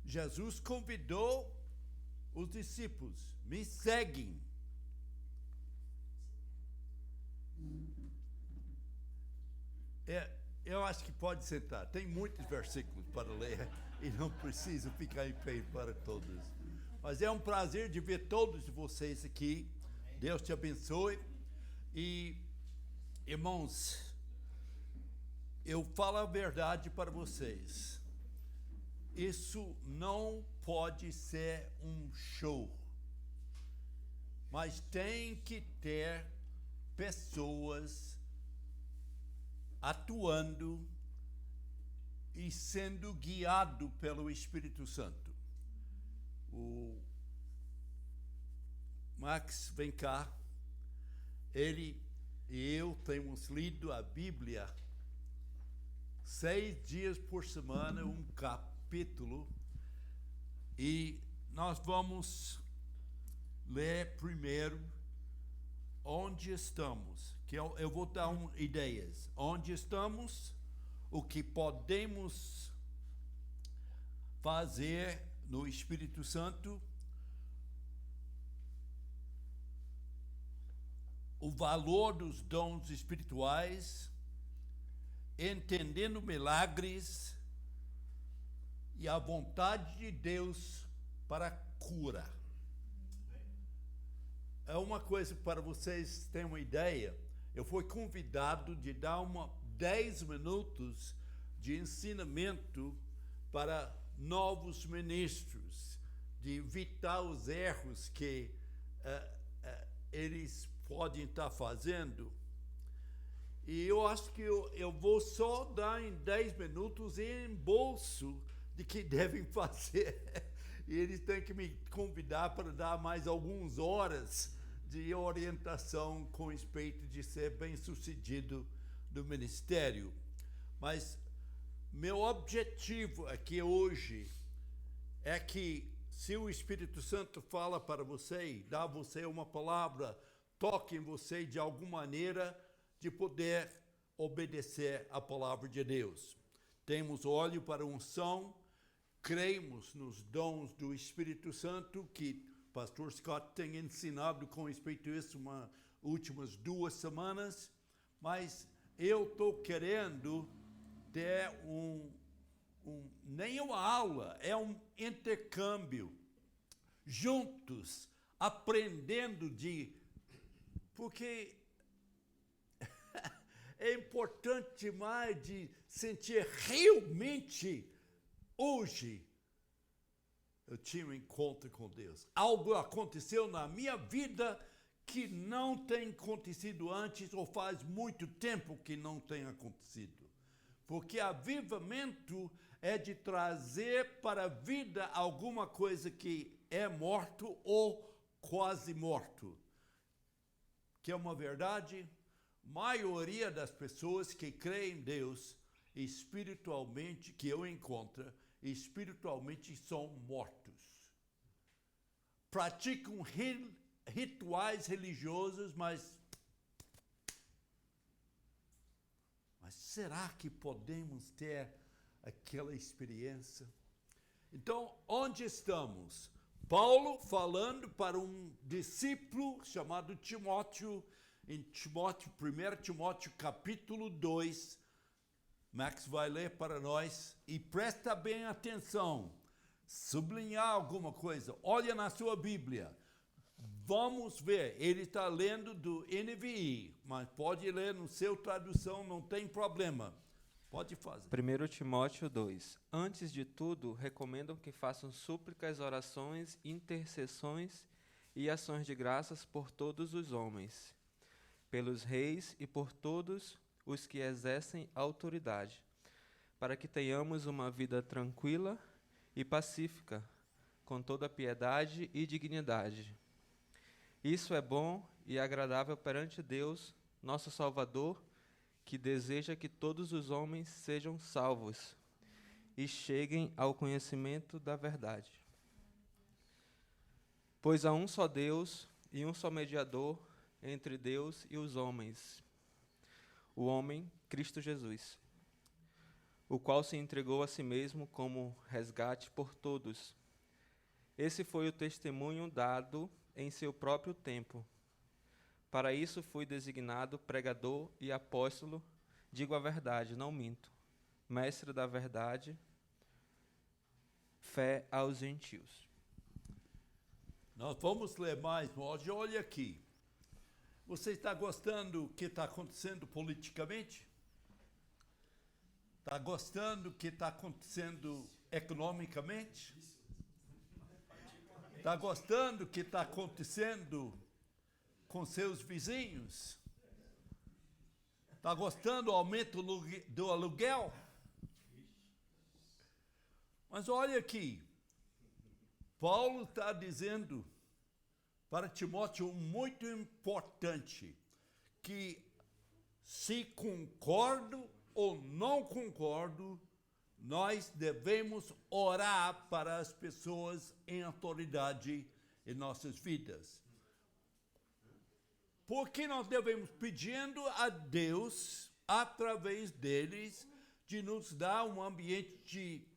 Jesus convidou os discípulos, me seguem. Eu acho que pode sentar. Tem muitos versículos para ler e não preciso ficar em pé para todos. Mas é um prazer de ver todos vocês aqui. Deus te abençoe. E, irmãos, eu falo a verdade para vocês. Isso não pode ser um show. Mas tem que ter pessoas atuando e sendo guiado pelo Espírito Santo. O Max, vem cá. Ele e eu temos lido a Bíblia 6 dias por semana, um capítulo, e nós vamos ler primeiro onde estamos, que eu vou dar ideias. Onde estamos, o que podemos fazer no Espírito Santo, o valor dos dons espirituais, entendendo milagres e a vontade de Deus para a cura. É uma coisa para vocês terem uma ideia. Eu fui convidado de dar 10 minutos de ensinamento para novos ministros, de evitar os erros que eles podem estar fazendo. E eu acho que eu vou só dar em 10 minutos em bolso de que devem fazer. E eles têm que me convidar para dar mais algumas horas de orientação com respeito de ser bem-sucedido no ministério. Mas meu objetivo aqui hoje é que, se o Espírito Santo fala para você, dá a você uma palavra, toque em você de alguma maneira, de poder obedecer a palavra de Deus. Temos olho para a unção, cremos nos dons do Espírito Santo, que o pastor Scott tem ensinado com respeito a isso nas últimas 2 semanas, mas eu estou querendo ter nem uma aula, é um intercâmbio, juntos, aprendendo porque é importante demais de sentir realmente, hoje, eu tinha um encontro com Deus. Algo aconteceu na minha vida que não tem acontecido antes, ou faz muito tempo que não tem acontecido. Porque avivamento é de trazer para a vida alguma coisa que é morto ou quase morto. Que é uma verdade, a maioria das pessoas que creem em Deus, espiritualmente, que eu encontro, espiritualmente são mortos. Praticam rituais religiosos, mas será que podemos ter aquela experiência? Então, onde estamos? Paulo falando para um discípulo chamado Timóteo, em 1 Timóteo capítulo 2, Max vai ler para nós, e presta bem atenção, sublinhar alguma coisa, olha na sua Bíblia, vamos ver, ele está lendo do NVI, mas pode ler no seu tradução, não tem problema. Pode fazer. 1 Timóteo 2. Antes de tudo, recomendam que façam súplicas, orações, intercessões e ações de graças por todos os homens, pelos reis e por todos os que exercem autoridade, para que tenhamos uma vida tranquila e pacífica, com toda piedade e dignidade. Isso é bom e agradável perante Deus, nosso Salvador, que deseja que todos os homens sejam salvos e cheguem ao conhecimento da verdade. Pois há um só Deus e um só mediador entre Deus e os homens, o homem Cristo Jesus, o qual se entregou a si mesmo como resgate por todos. Esse foi o testemunho dado em seu próprio tempo. Para isso fui designado pregador e apóstolo, digo a verdade, não minto, mestre da verdade, fé aos gentios. Nós vamos ler mais hoje. Olha aqui. Você está gostando do que está acontecendo politicamente? Está gostando do que está acontecendo economicamente? Está gostando do que está acontecendo com seus vizinhos? Está gostando do aumento do aluguel? Mas olha aqui, Paulo está dizendo para Timóteo muito importante, que se concordo ou não concordo, nós devemos orar para as pessoas em autoridade em nossas vidas. Porque nós devemos pedindo a Deus, através deles, de nos dar um ambiente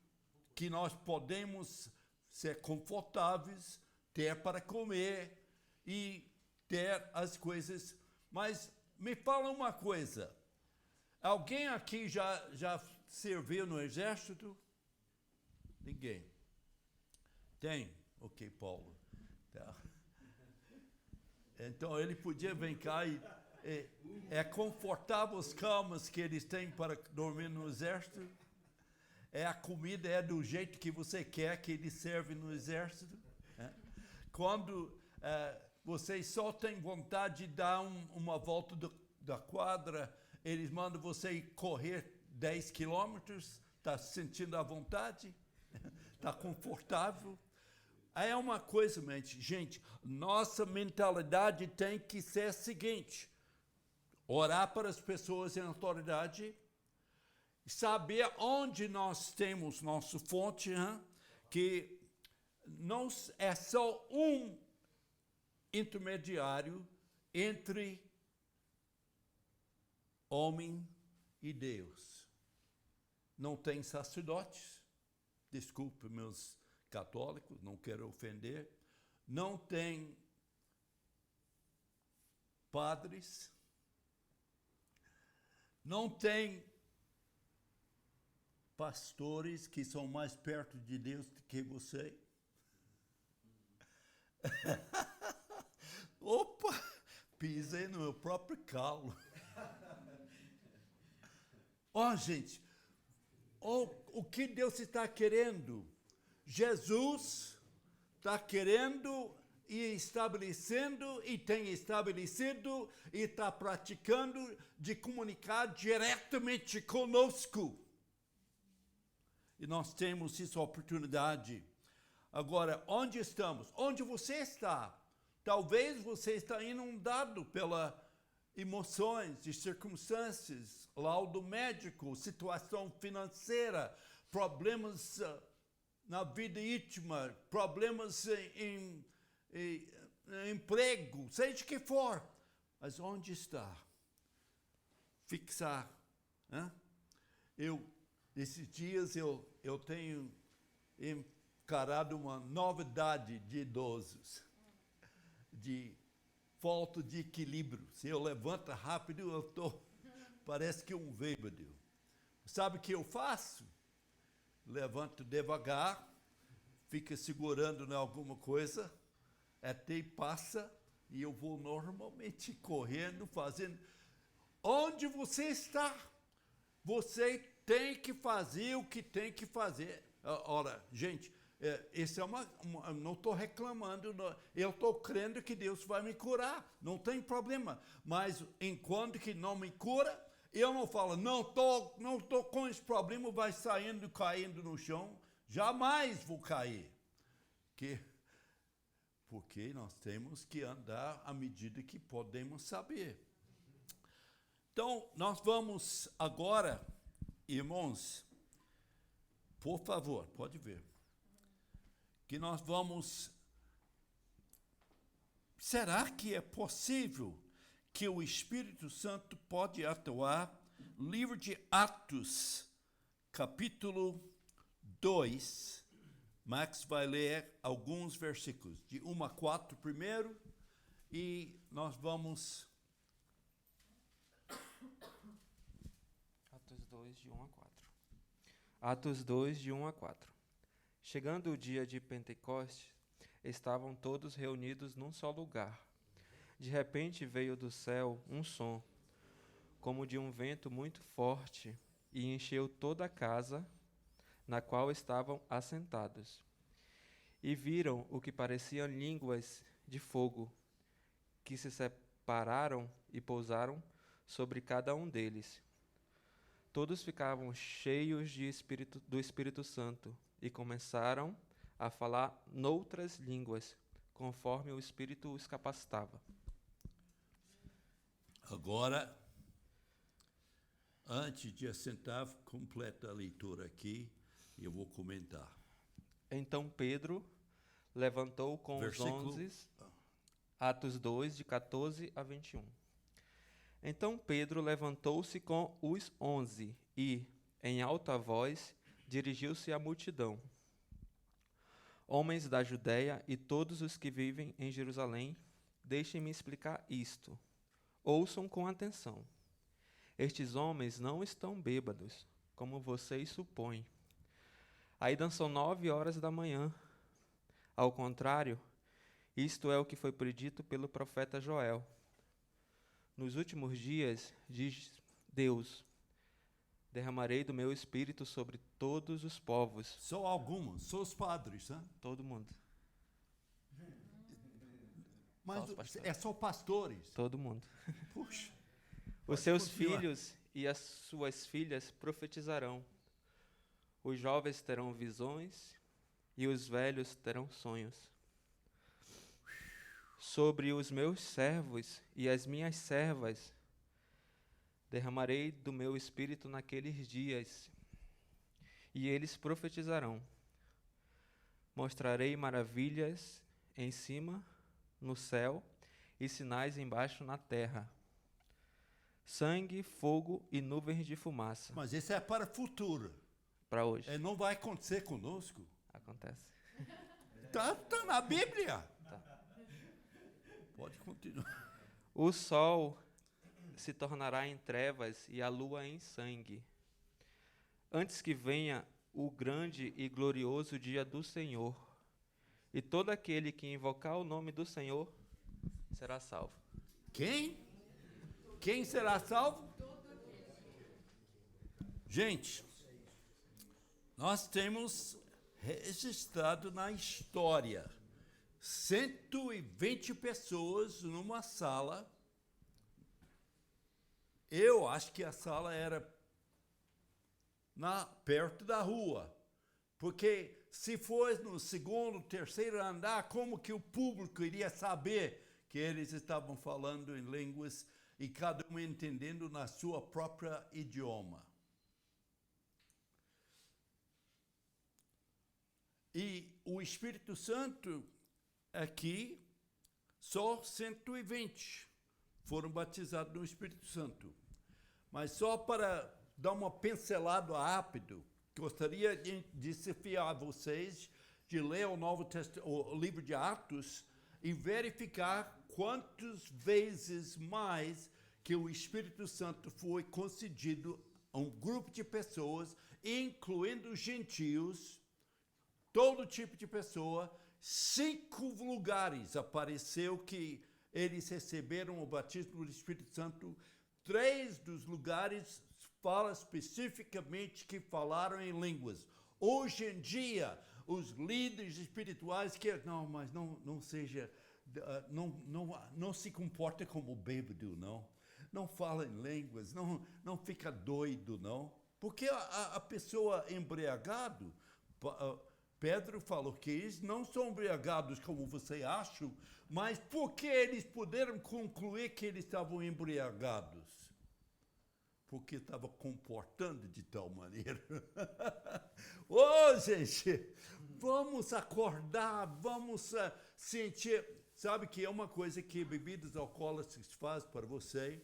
que nós podemos ser confortáveis, ter para comer e ter as coisas. Mas me fala uma coisa, alguém aqui já serviu no exército? Ninguém. Tem? Ok, Paulo. Tá. Então ele podia vir cá e é confortável as camas que eles têm para dormir no exército? É a comida, é do jeito que você quer que eles servem no exército? Quando vocês só têm vontade de dar uma volta da quadra, eles mandam você correr 10 quilômetros, está se sentindo à vontade? Está confortável? É uma coisa, gente, nossa mentalidade tem que ser a seguinte: orar para as pessoas em autoridade, saber onde nós temos nossa fonte, que não é só um intermediário entre homem e Deus. Não tem sacerdotes, desculpe meus católicos, não quero ofender, não tem padres, não tem pastores que são mais perto de Deus do que você. Opa, pisei no meu próprio calo. Gente, o que Deus está querendo? Jesus está querendo e estabelecendo, e tem estabelecido, e está praticando de comunicar diretamente conosco. E nós temos essa oportunidade. Agora, onde estamos? Onde você está? Talvez você está inundado pelas emoções e circunstâncias, laudo médico, situação financeira, problemas na vida íntima, problemas em emprego, seja o que for. Mas onde está? Fixar. Esses dias eu tenho encarado uma novidade de idosos, de falta de equilíbrio. Se eu levanto rápido, parece que um bêbado. Sabe o que eu faço? Levanto devagar, fica segurando em alguma coisa, até passa, e eu vou normalmente correndo, fazendo. Onde você está? Você tem que fazer o que tem que fazer. Ora, gente, não estou reclamando, eu estou crendo que Deus vai me curar, não tem problema. Mas enquanto que não me cura, eu não falo, não tô com esse problema, vai saindo, caindo no chão, jamais vou cair. Porque nós temos que andar à medida que podemos saber. Então, nós vamos agora, irmãos, por favor, pode ver, que nós vamos... Será que é possível que o Espírito Santo pode atuar? Livro de Atos, capítulo 2. Max vai ler alguns versículos, de 1 a 4 primeiro, e nós vamos... Atos 2, de 1 a 4. Atos 2, de 1 a 4. Chegando o dia de Pentecostes, estavam todos reunidos num só lugar. De repente veio do céu um som, como de um vento muito forte, e encheu toda a casa na qual estavam assentados. E viram o que pareciam línguas de fogo, que se separaram e pousaram sobre cada um deles. Todos ficavam cheios do Espírito Santo e começaram a falar noutras línguas, conforme o Espírito os capacitava. Agora, antes de assentar, completa a leitura aqui, e eu vou comentar. Então Pedro levantou com Versículo... os 11, Atos 2, de 14 a 21. Então Pedro levantou-se com os 11 e, em alta voz, dirigiu-se à multidão. Homens da Judéia e todos os que vivem em Jerusalém, deixem-me explicar isto. Ouçam com atenção. Estes homens não estão bêbados, como vocês supõem. Ainda são 9 horas da manhã. Ao contrário, isto é o que foi predito pelo profeta Joel. Nos últimos dias, diz Deus, derramarei do meu espírito sobre todos os povos. Só alguns, só os padres, né? Todo mundo. Mas é só pastores. Todo mundo. Puxa. Os seus filhos e as suas filhas profetizarão. Os jovens terão visões e os velhos terão sonhos. Sobre os meus servos e as minhas servas derramarei do meu espírito naqueles dias, e eles profetizarão. Mostrarei maravilhas em cima, no céu, e sinais embaixo na terra. Sangue, fogo e nuvens de fumaça. Mas isso é para o futuro. Para hoje. Não vai acontecer conosco. Acontece. Tá na Bíblia. Tá. Pode continuar. O sol se tornará em trevas e a lua em sangue, antes que venha o grande e glorioso dia do Senhor. E todo aquele que invocar o nome do Senhor será salvo. Quem? Quem será salvo? Gente, nós temos registrado na história 120 pessoas numa sala. Eu acho que a sala era perto da rua, porque se fosse no segundo, terceiro andar, como que o público iria saber que eles estavam falando em línguas e cada um entendendo na sua própria idioma? E o Espírito Santo aqui, só 120 foram batizados no Espírito Santo. Mas só para dar uma pincelada rápido, gostaria de desafiar vocês de ler o livro de Atos e verificar quantas vezes mais que o Espírito Santo foi concedido a um grupo de pessoas, incluindo gentios, todo tipo de pessoa. 5 lugares apareceu que eles receberam o batismo do Espírito Santo. 3 dos lugares fala especificamente que falaram em línguas. Hoje em dia, os líderes espirituais querem, mas não seja, não se comporta como bêbado, não fala em línguas, não fica doido, não. Porque a pessoa embriagada, Pedro falou que eles não são embriagados como você acha, mas porque eles puderam concluir que eles estavam embriagados? Porque estava comportando de tal maneira. Gente, vamos acordar, vamos sentir. Sabe que é uma coisa que bebidas alcoólicas faz para você?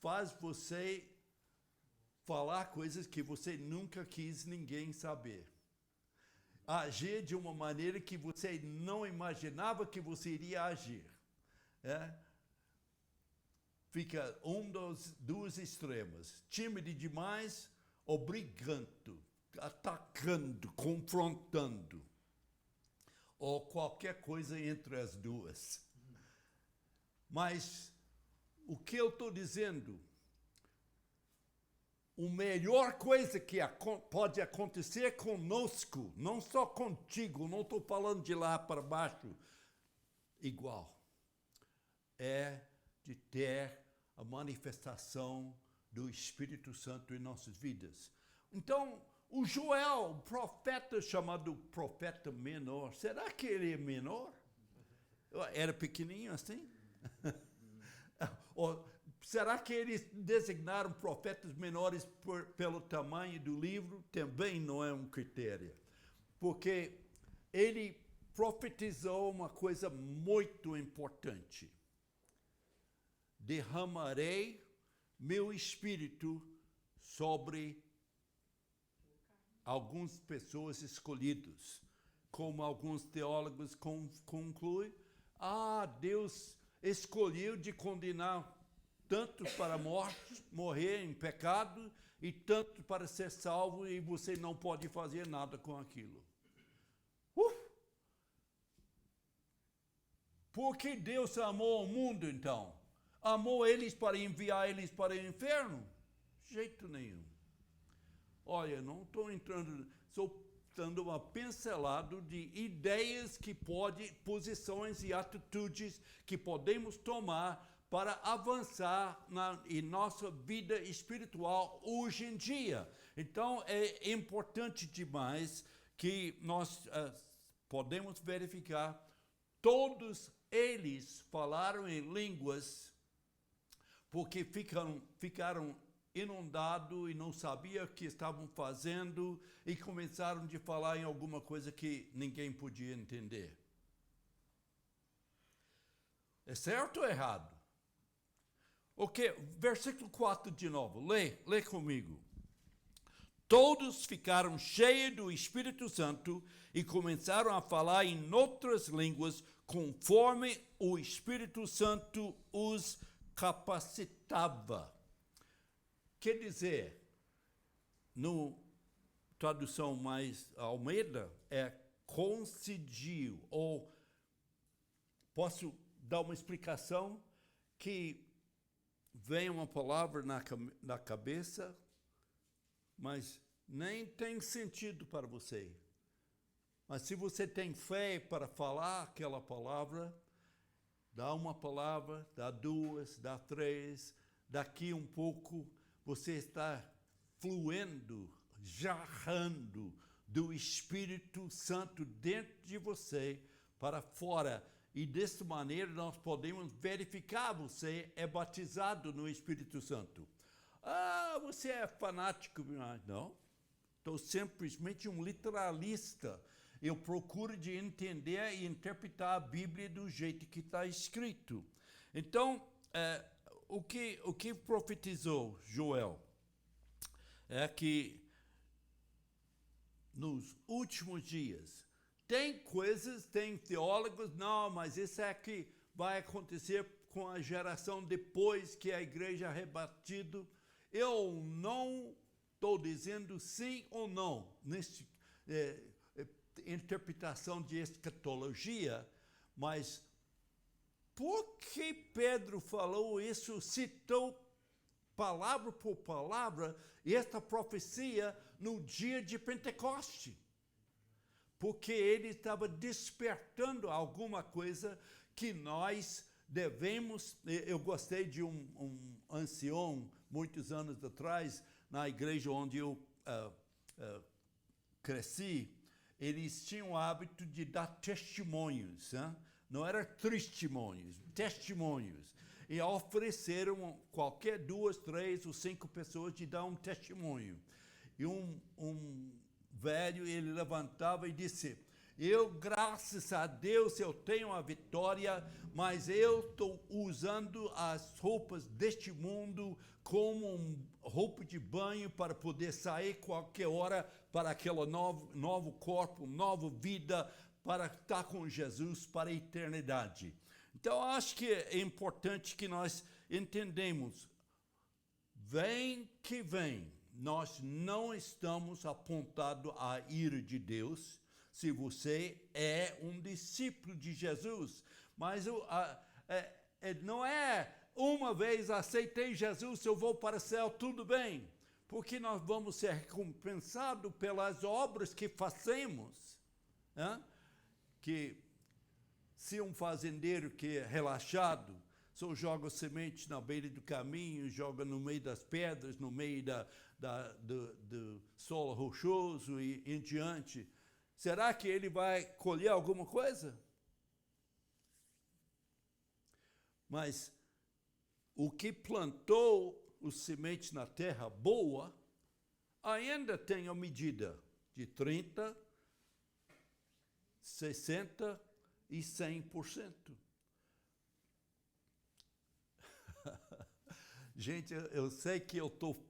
Faz você falar coisas que você nunca quis ninguém saber. Agir de uma maneira que você não imaginava que você iria agir. Fica dos extremos. Tímido demais, obrigando, atacando, confrontando. Ou qualquer coisa entre as duas. Mas o que eu estou dizendo? A melhor coisa que pode acontecer conosco, não só contigo, não estou falando de lá para baixo, igual, é de ter a manifestação do Espírito Santo em nossas vidas. Então, o Joel, um profeta chamado profeta menor, será que ele é menor? Era pequenininho assim? Ou será que eles designaram profetas menores pelo tamanho do livro? Também não é um critério. Porque ele profetizou uma coisa muito importante. Derramarei meu espírito sobre algumas pessoas escolhidas. Como alguns teólogos concluem, Deus escolheu de condenar tanto para a morte, morrer em pecado, e tanto para ser salvo, e você não pode fazer nada com aquilo. Por que Deus amou o mundo, então? Amou eles para enviar eles para o inferno? De jeito nenhum. Olha, não estou entrando, estou dando uma pincelada de ideias que posições e atitudes que podemos tomar para avançar em nossa vida espiritual hoje em dia. Então, é importante demais que nós podemos verificar, todos eles falaram em línguas porque ficaram inundados e não sabiam o que estavam fazendo e começaram a falar em alguma coisa que ninguém podia entender. É certo ou errado? Ok, versículo 4 de novo, lê comigo. Todos ficaram cheios do Espírito Santo e começaram a falar em outras línguas conforme o Espírito Santo os capacitava. Quer dizer, no tradução mais Almeida, é concediu, ou posso dar uma explicação que vem uma palavra na cabeça, mas nem tem sentido para você. Mas se você tem fé para falar aquela palavra, dá uma palavra, dá duas, dá três, daqui um pouco você está fluindo, jarrando do Espírito Santo dentro de você para fora. E dessa maneira nós podemos verificar você é batizado no Espírito Santo. Você é fanático? Não, estou simplesmente um literalista. Eu procuro de entender e interpretar a Bíblia do jeito que está escrito. Então, o que profetizou Joel é que nos últimos dias tem teólogos, não, mas isso é que vai acontecer com a geração depois que a igreja é rebatida. Eu não estou dizendo sim ou não nessa interpretação de escatologia, mas por que Pedro falou isso, citou palavra por palavra esta profecia no dia de Pentecoste? Porque ele estava despertando alguma coisa que nós devemos. Eu gostei de um ancião, muitos anos atrás, na igreja onde eu cresci. Eles tinham o hábito de dar testemunhos, não eram testemunhos, testemunhos. E ofereceram qualquer 2, 3 ou 5 pessoas de dar um testemunho. E um velho, ele levantava e disse: eu, graças a Deus, eu tenho a vitória, mas eu estou usando as roupas deste mundo como roupa de banho para poder sair qualquer hora para aquele novo corpo, nova vida, para estar com Jesus para a eternidade. Então, acho que é importante que nós entendamos, vem que vem, nós não estamos apontados à ira de Deus, se você é um discípulo de Jesus, mas não é uma vez aceitei Jesus, eu vou para o céu, tudo bem, porque nós vamos ser recompensados pelas obras que fazemos, né? Que se um fazendeiro que é relaxado, só joga semente na beira do caminho, joga no meio das pedras, no meio do solo rochoso e em diante, será que ele vai colher alguma coisa? Mas o que plantou o semente na terra boa, ainda tem a medida de 30%, 60% e 100%. Gente, eu sei que eu estou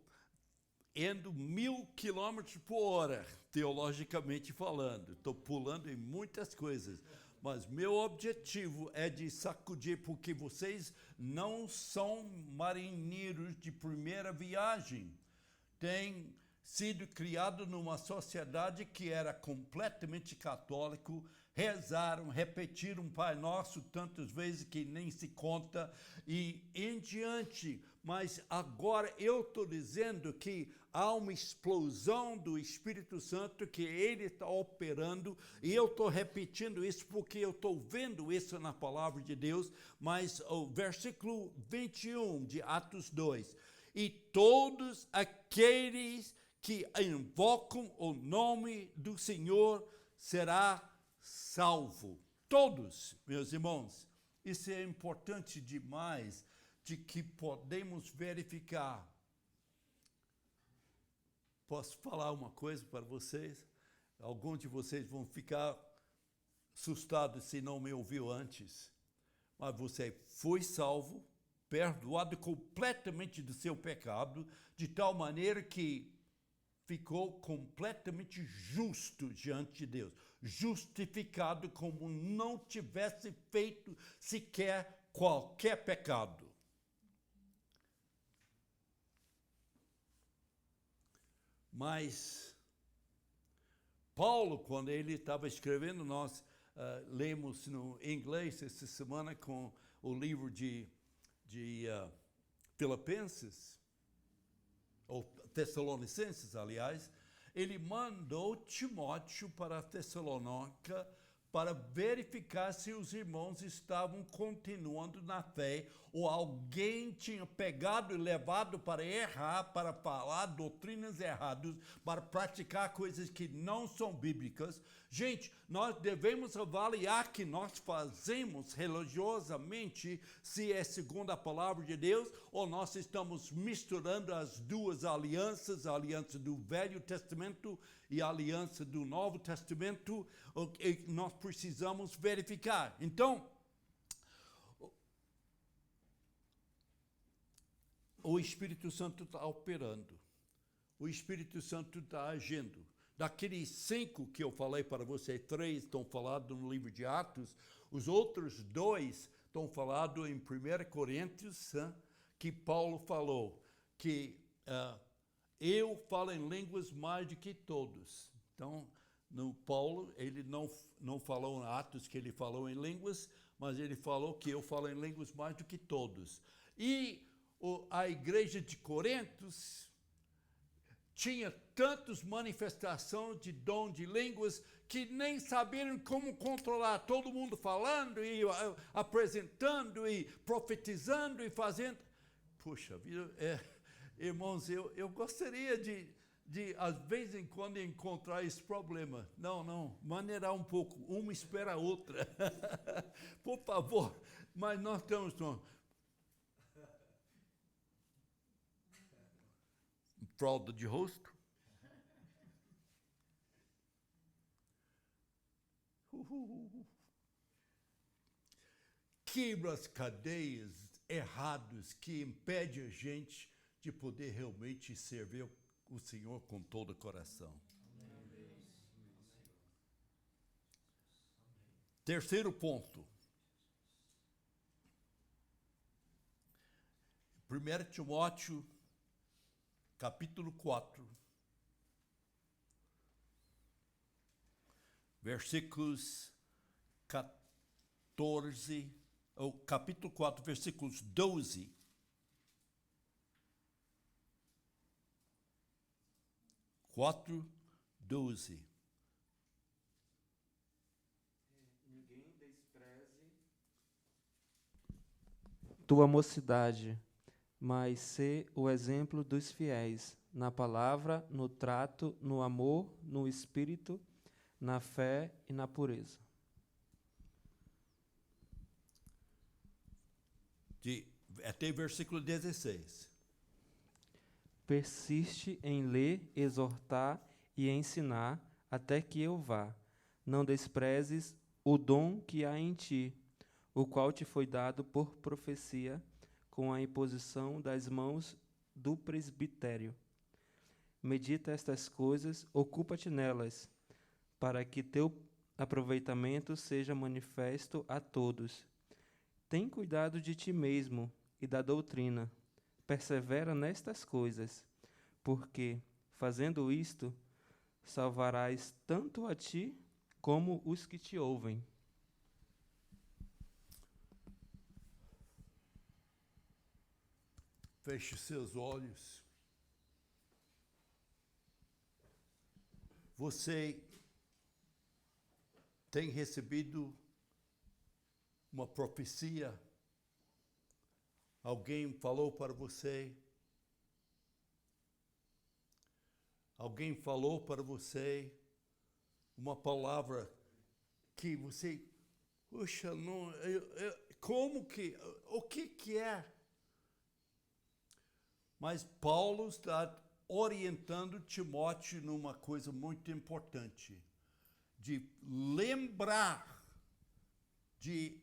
indo 1000 quilômetros por hora, teologicamente falando. Estou pulando em muitas coisas. Mas meu objetivo é de sacudir, porque vocês não são marinheiros de primeira viagem. Têm sido criados numa sociedade que era completamente católico, rezaram, repetiram Pai Nosso tantas vezes que nem se conta, e em diante. Mas agora eu estou dizendo que há uma explosão do Espírito Santo que Ele está operando, e eu estou repetindo isso porque eu estou vendo isso na Palavra de Deus, mas o versículo 21 de Atos 2, e todos aqueles que invocam o nome do Senhor será salvo. Todos, meus irmãos. Isso é importante demais, de que podemos verificar. Posso falar uma coisa para vocês? Alguns de vocês vão ficar assustados se não me ouviu antes. Mas você foi salvo, perdoado completamente do seu pecado, de tal maneira que ficou completamente justo diante de Deus, justificado como não tivesse feito sequer qualquer pecado. Mas Paulo, quando ele estava escrevendo, nós lemos no inglês essa semana com o livro de Filipenses, ou Tessalonicenses, aliás, ele mandou Timóteo para Tessalônica para verificar se os irmãos estavam continuando na fé, ou alguém tinha pegado e levado para errar, para falar doutrinas erradas, para praticar coisas que não são bíblicas. Gente, nós devemos avaliar que nós fazemos religiosamente, se é segundo a palavra de Deus, ou nós estamos misturando as duas alianças, a aliança do Velho Testamento e a aliança do Novo Testamento. Nós precisamos verificar. Então, o Espírito Santo está operando. O Espírito Santo está agindo. Daqueles 5 que eu falei para você, 3 estão falados no livro de Atos, os outros 2 estão falados em 1 Coríntios, que Paulo falou que eu falo em línguas mais do que todos. Então, no Paulo, ele não falou em Atos que ele falou em línguas, mas ele falou que eu falo em línguas mais do que todos. E a igreja de Corinto tinha tantas manifestações de dom de línguas que nem sabiam como controlar, todo mundo falando e apresentando e profetizando e fazendo. Puxa vida, irmãos, eu gostaria de às vezes em quando encontrar esse problema. Não, maneirar um pouco, uma espera a outra. Por favor, mas nós estamos fralda de rosto. Quebra as cadeias erradas que impedem a gente de poder realmente servir o Senhor com todo o coração. Terceiro ponto. 1 Timóteo, capítulo 4, versículos 14, ou capítulo 4, versículos 12. Ninguém despreze tua mocidade, mas sê o exemplo dos fiéis, na palavra, no trato, no amor, no espírito, na fé e na pureza. Até versículo 16. Persiste em ler, exortar e ensinar, até que eu vá. Não desprezes o dom que há em ti, o qual te foi dado por profecia, com a imposição das mãos do presbitério. Medita estas coisas, ocupa-te nelas, para que teu aproveitamento seja manifesto a todos. Tem cuidado de ti mesmo e da doutrina. Persevera nestas coisas, porque, fazendo isto, salvarás tanto a ti como os que te ouvem. Feche seus olhos. Você tem recebido uma profecia? Alguém falou para você? Alguém falou para você uma palavra que você, puxa, não, como que, o que é? Mas Paulo está orientando Timóteo numa coisa muito importante, de lembrar, de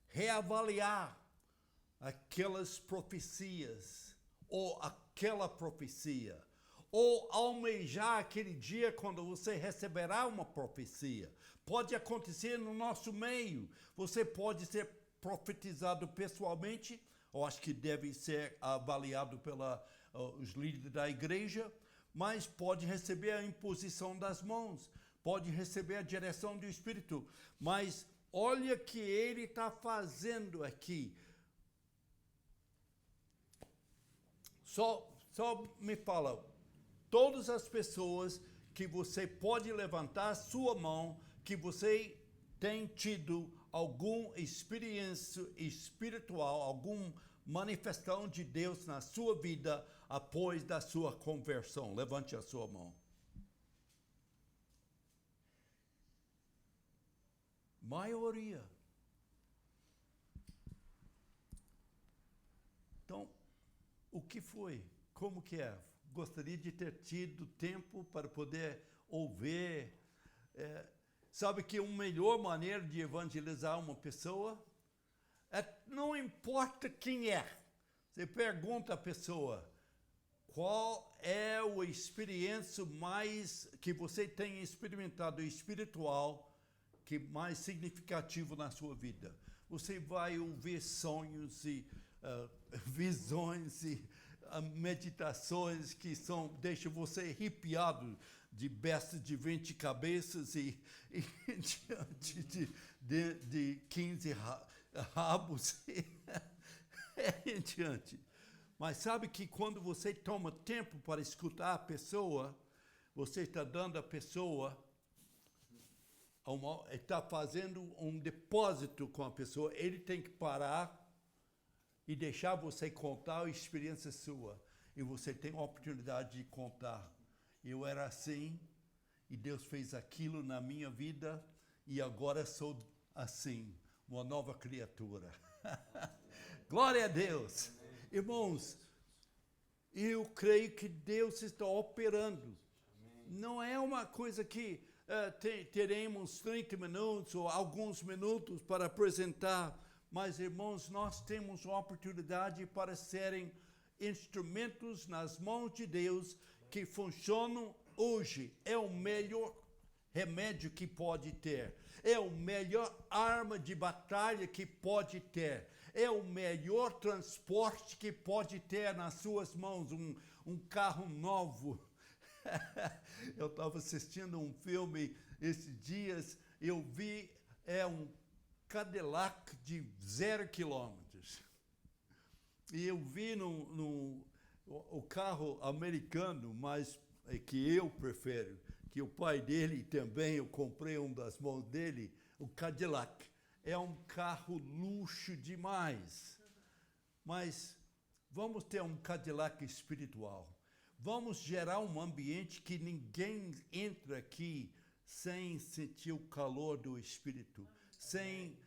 reavaliar aquelas profecias, ou aquela profecia, ou almejar aquele dia quando você receberá uma profecia. Pode acontecer no nosso meio, você pode ser profetizado pessoalmente, eu acho que deve ser avaliado pelos líderes da igreja, mas pode receber a imposição das mãos, pode receber a direção do Espírito, mas olha o que ele está fazendo aqui. Só me fala, todas as pessoas que você pode levantar a sua mão, que você tem tido alguma experiência espiritual, alguma manifestação de Deus na sua vida após da sua conversão. Levante a sua mão. Maioria. Então, o que foi? Como que é? Gostaria de ter tido tempo para poder ouvir. Sabe que uma melhor maneira de evangelizar uma pessoa não importa quem é. Você pergunta à pessoa, qual é a experiência mais que você tem experimentado espiritual, que mais significativo na sua vida? Você vai ouvir sonhos e visões e meditações que deixam você arrepiado, de bestas de 20 cabeças e diante de 15 rabos e em diante. Mas sabe que quando você toma tempo para escutar a pessoa, você está dando à pessoa, está fazendo um depósito com a pessoa, ele tem que parar e deixar você contar a experiência sua. E você tem a oportunidade de contar. Eu era assim, e Deus fez aquilo na minha vida, e agora sou assim, uma nova criatura. Glória a Deus. Amém. Irmãos, eu creio que Deus está operando. Amém. Não é uma coisa que teremos 30 minutos ou alguns minutos para apresentar, mas, irmãos, nós temos uma oportunidade para serem instrumentos nas mãos de Deus que funcionam hoje. É o melhor remédio que pode ter. É a melhor arma de batalha que pode ter. É o melhor transporte que pode ter nas suas mãos, um carro novo. Eu estava assistindo um filme esses dias, eu vi um Cadillac de 0 quilômetros. E eu vi o carro americano, mas que eu prefiro, que o pai dele também, eu comprei um das mãos dele, o Cadillac. É um carro luxo demais. Mas vamos ter um Cadillac espiritual. Vamos gerar um ambiente que ninguém entra aqui sem sentir o calor do Espírito, sem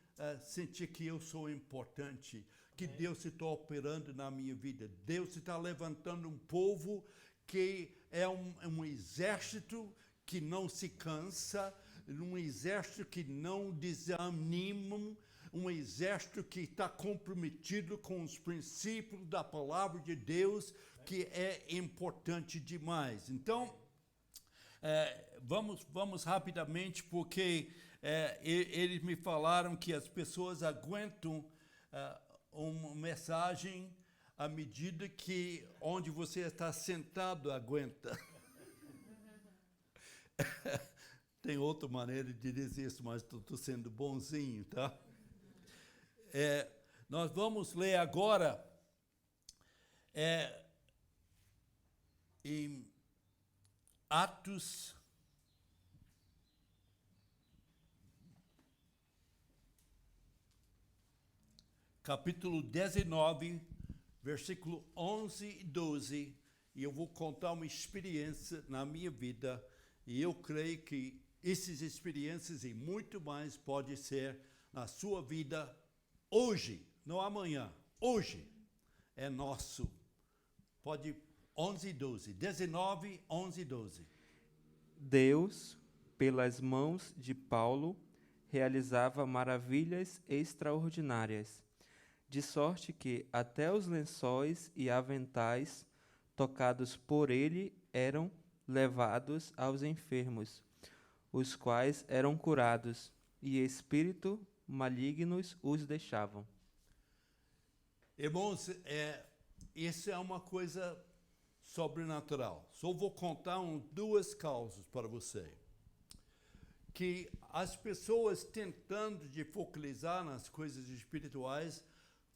sentir que eu sou importante, que Deus está operando na minha vida. Deus está levantando um povo que é um exército que não se cansa, um exército que não desanima, um exército que está comprometido com os princípios da palavra de Deus, que é importante demais. Então, vamos rapidamente, porque eles me falaram que as pessoas aguentam uma mensagem à medida que onde você está sentado aguenta. Tem outra maneira de dizer isso, mas estou sendo bonzinho, tá? Nós vamos ler agora em Atos, capítulo 19, versículo 11 e 12, e eu vou contar uma experiência na minha vida, e eu creio que essas experiências e muito mais pode ser na sua vida hoje, não amanhã, hoje é nosso. Pode 11 e 12, 19, 11 e 12. Deus, pelas mãos de Paulo, realizava maravilhas extraordinárias, de sorte que até os lençóis e aventais tocados por ele eram levados aos enfermos, os quais eram curados, e espíritos malignos os deixavam. Irmãos, isso é uma coisa sobrenatural. Só vou contar duas causas para você. Que as pessoas tentando de focalizar nas coisas espirituais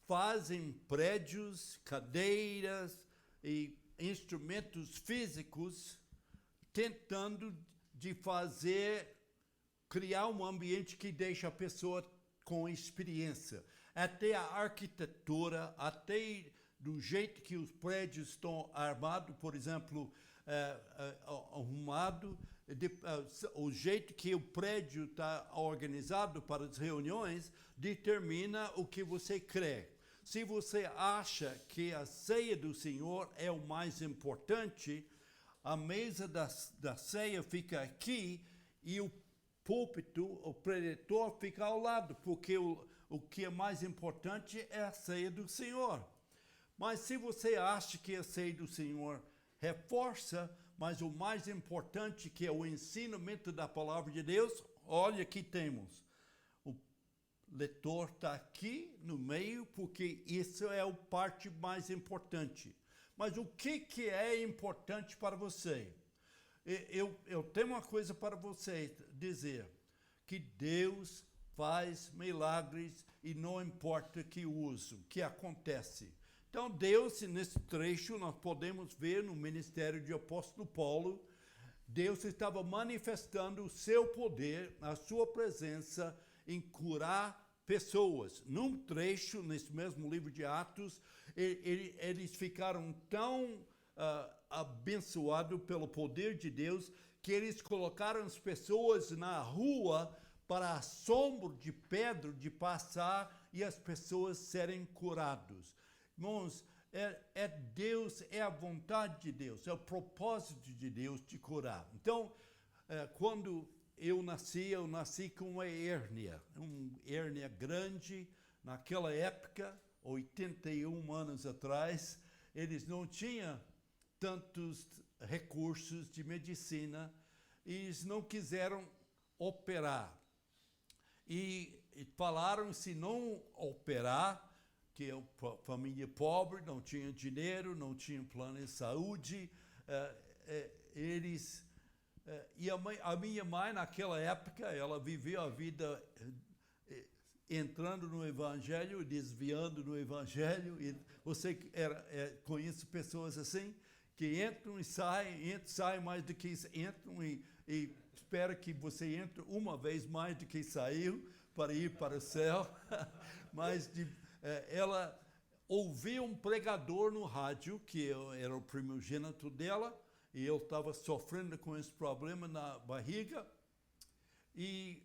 fazem prédios, cadeiras e instrumentos físicos tentando de criar um ambiente que deixa a pessoa com experiência. Até a arquitetura, até do jeito que os prédios estão armados, por exemplo, arrumado, o jeito que o prédio está organizado para as reuniões, determina o que você crê. Se você acha que a ceia do Senhor é o mais importante, a mesa da ceia fica aqui e o púlpito, o preletor, fica ao lado, porque o que é mais importante é a ceia do Senhor. Mas se você acha que a ceia do Senhor reforça, mas o mais importante que é o ensinamento da palavra de Deus, olha, aqui temos. O leitor está aqui no meio, porque isso é a parte mais importante. Mas o que é importante para você? Eu tenho uma coisa para você dizer, que Deus faz milagres e não importa que uso, que acontece. Então, Deus, nesse trecho, nós podemos ver no ministério de apóstolo Paulo, Deus estava manifestando o seu poder, a sua presença em curar pessoas. Num trecho, nesse mesmo livro de Atos, eles ficaram tão abençoados pelo poder de Deus que eles colocaram as pessoas na rua para assombro de Pedro de passar e as pessoas serem curadas. Irmãos, Deus, é a vontade de Deus, é o propósito de Deus de curar. Então, quando eu nasci com uma hérnia grande, naquela época, 81 anos atrás, eles não tinham tantos recursos de medicina e eles não quiseram operar. E falaram, se não operar, que a família pobre, não tinha dinheiro, não tinha plano de saúde, eles... E a minha mãe, naquela época, ela viveu a vida entrando no Evangelho, desviando no Evangelho. E você conhece pessoas assim, que entram e saem mais do que entram e espera que você entre uma vez mais do que saiu para ir para o céu. Mas ela ouviu um pregador no rádio, que eu era o primogênito dela, e eu estava sofrendo com esse problema na barriga, e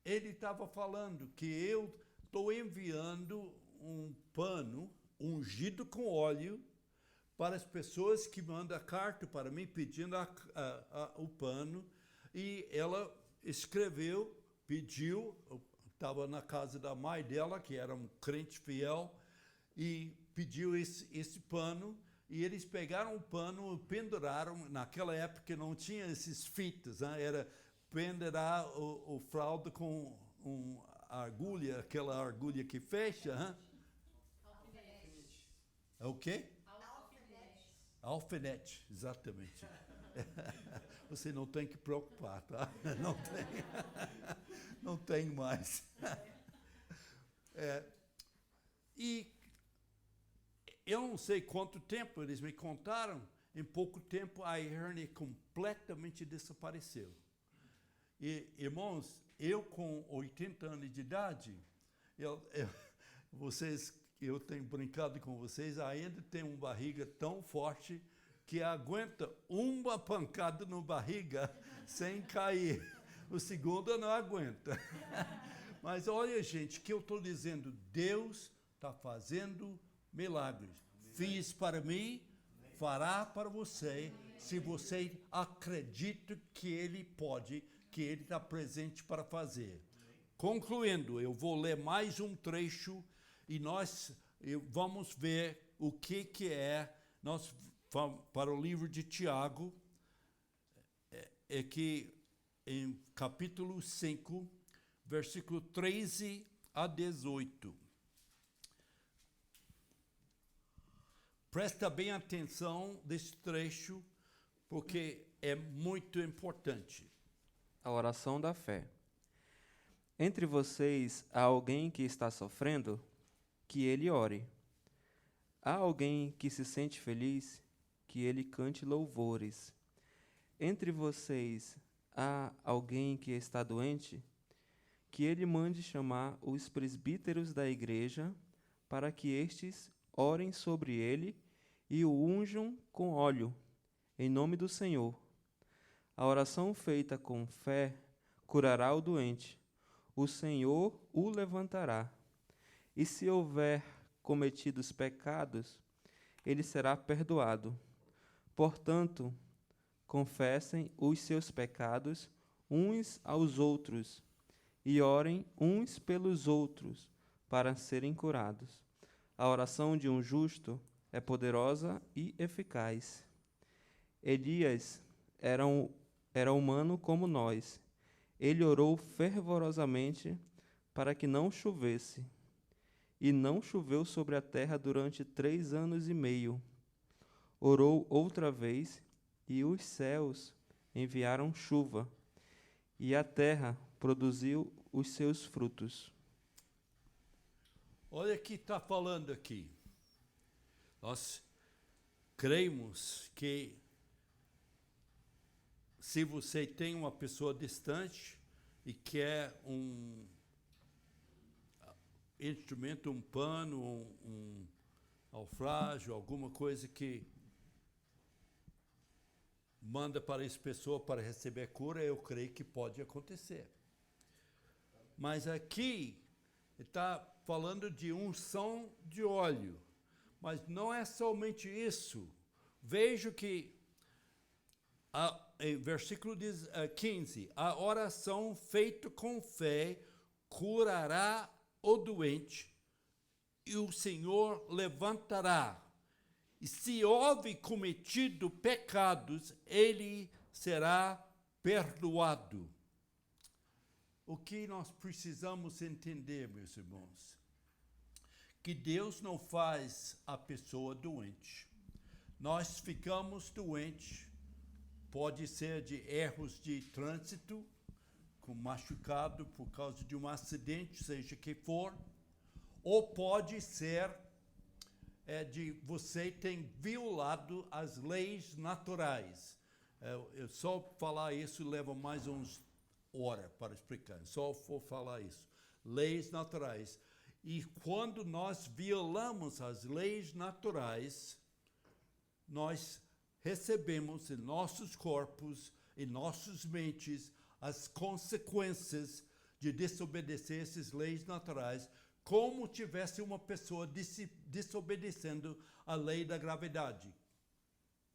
ele estava falando que eu estou enviando um pano ungido com óleo para as pessoas que mandam a carta para mim pedindo o pano, e ela escreveu, pediu, estava na casa da mãe dela, que era um crente fiel, e pediu esse pano. E eles pegaram o pano, penduraram. Naquela época não tinha esses fitas, né? Era pendurar o fralda com agulha, aquela agulha que fecha. Hein? Alfinete. É o quê? Alfinete. Alfinete, exatamente. Você não tem que preocupar, tá? Não tem mais. E eu não sei quanto tempo eles me contaram, em pouco tempo a hernia completamente desapareceu. E, irmãos, eu com 80 anos de idade, eu tenho brincado com vocês, ainda tenho uma barriga tão forte que aguenta uma pancada na barriga sem cair. O segundo não aguenta. Mas olha, gente, que eu estou dizendo, Deus está fazendo milagres. Fiz para mim, fará para você, se você acredita que Ele pode, que Ele está presente para fazer. Concluindo, eu vou ler mais um trecho e nós vamos ver o que é, para o livro de Tiago, que em capítulo 5, versículo 13 a 18. Presta bem atenção nesse trecho, porque é muito importante. A oração da fé. Entre vocês há alguém que está sofrendo? Que ele ore. Há alguém que se sente feliz? Que ele cante louvores. Entre vocês há alguém que está doente? Que ele mande chamar os presbíteros da igreja, para que estes orem sobre ele e o unjam com óleo, em nome do Senhor. A oração feita com fé curará o doente. O Senhor o levantará. E se houver cometido pecados, ele será perdoado. Portanto, confessem os seus pecados uns aos outros e orem uns pelos outros para serem curados. A oração de um justo é poderosa e eficaz. Elias era humano como nós. Ele orou fervorosamente para que não chovesse. E não choveu sobre a terra durante 3 anos e meio. Orou outra vez, e os céus enviaram chuva, e a terra produziu os seus frutos. Olha o que está falando aqui. Nós cremos que se você tem uma pessoa distante e quer um instrumento, um pano, um naufrágio, alguma coisa que manda para essa pessoa para receber cura, eu creio que pode acontecer. Mas aqui está falando de unção de óleo, mas não é somente isso. Veja que em versículo 15, a oração feita com fé curará o doente, e o Senhor levantará. e se houve cometido pecados, ele será perdoado. O que nós precisamos entender, meus irmãos? Que Deus não faz a pessoa doente. Nós ficamos doentes, pode ser de erros de trânsito, com machucado por causa de um acidente, seja que for, ou pode ser de você ter violado as leis naturais. Eu só falar isso leva mais uns horas para explicar, só vou falar isso. Leis naturais. E quando nós violamos as leis naturais, nós recebemos em nossos corpos, em nossas mentes, as consequências de desobedecer essas leis naturais, como tivesse uma pessoa desobedecendo a lei da gravidade.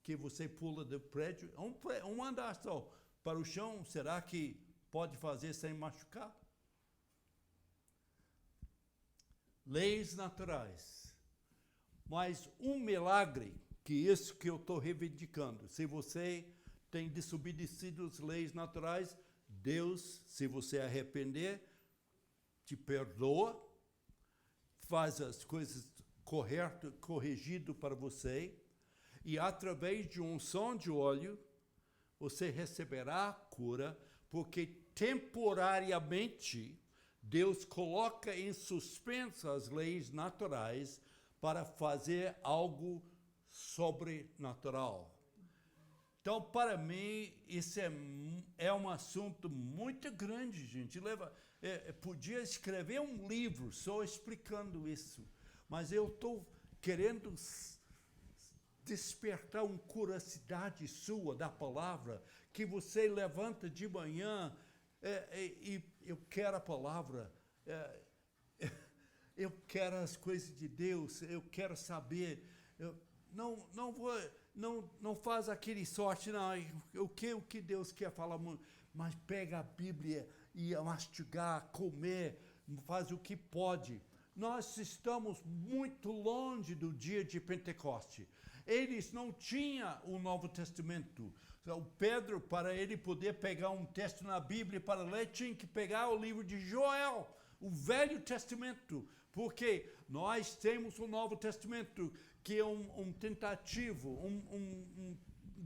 Que você pula do prédio, um andar só, para o chão, será que pode fazer sem machucar? Leis naturais. Mas um milagre, que isso que eu estou reivindicando, se você tem desobedecido as leis naturais, Deus, se você arrepender, te perdoa, faz as coisas corrigido para você, e através de um unção de óleo, você receberá a cura, porque temporariamente Deus coloca em suspenso as leis naturais para fazer algo sobrenatural. Então, para mim, isso é um assunto muito grande, gente. Podia escrever um livro só explicando isso, mas eu estou querendo despertar uma curiosidade sua da palavra, que você levanta de manhã e eu quero a palavra, eu quero as coisas de Deus, eu quero saber. Não faz aquele sorte, não, o que Deus quer falar, mas pega a Bíblia e mastigar, comer, faz o que pode. Nós estamos muito longe do dia de Pentecoste. Eles não tinham o Novo Testamento. O Pedro, para ele poder pegar um texto na Bíblia para ler, tinha que pegar o livro de Joel, o Velho Testamento, porque nós temos o Novo Testamento, que é um tentativo, uma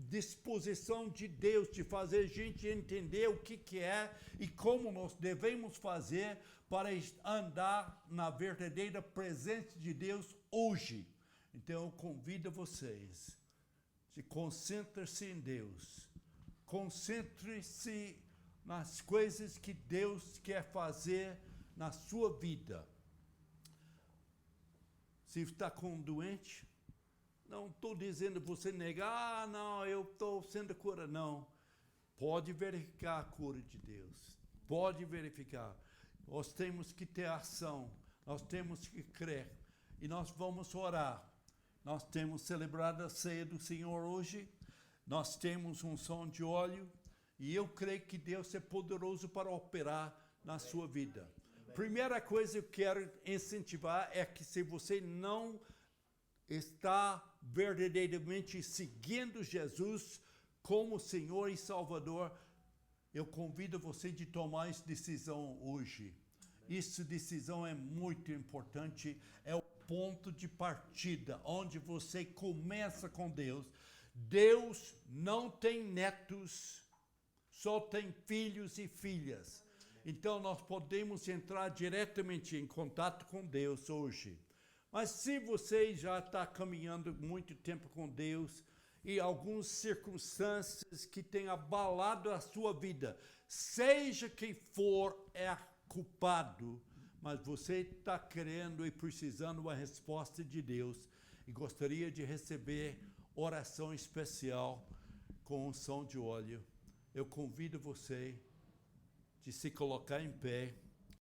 disposição de Deus de fazer a gente entender o que é e como nós devemos fazer para andar na verdadeira presença de Deus hoje. Então eu convido vocês, concentre-se em Deus, concentre-se nas coisas que Deus quer fazer na sua vida. Se está com um doente, não estou dizendo você negar, não, eu estou sendo curado, não. Pode verificar a cura de Deus, pode verificar. Nós temos que ter ação, nós temos que crer, e nós vamos orar. Nós temos celebrado a ceia do Senhor hoje, nós temos um som de óleo, e eu creio que Deus é poderoso para operar na sua vida. Primeira coisa que eu quero incentivar é que se você não está verdadeiramente seguindo Jesus como Senhor e Salvador, eu convido você de tomar essa decisão hoje. Essa decisão é muito importante, é o ponto de partida, onde você começa com Deus. Deus não tem netos, só tem filhos e filhas. Então nós podemos entrar diretamente em contato com Deus hoje. Mas se você já está caminhando muito tempo com Deus e algumas circunstâncias que têm abalado a sua vida, seja quem for é culpado, mas você está querendo e precisando uma resposta de Deus e gostaria de receber oração especial com unção de óleo, eu convido você de se colocar em pé.